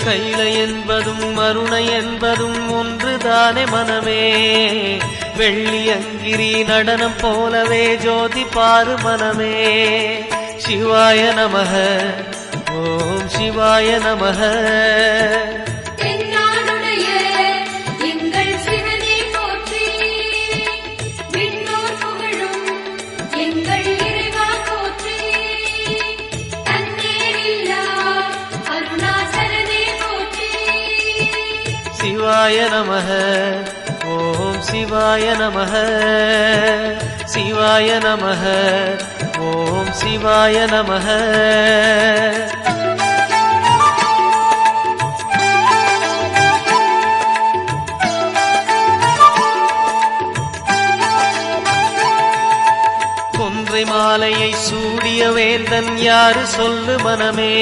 கைல என்பதும் மருணை என்பதும் ஒன்றுதானே மனமே. வெள்ளி அங்கிரி நடனம் போலவே ஜோதி பாரு மனமே. சிவாய நமக ஓம் சிவாய நமக. சிவாய நமக ஓம் சிவாய நமக. சிவாய நமக ஓம் சிவாய நமக. கொன்றை மாலையை சூடிய வேந்தன் யாரு சொல்லு மனமே.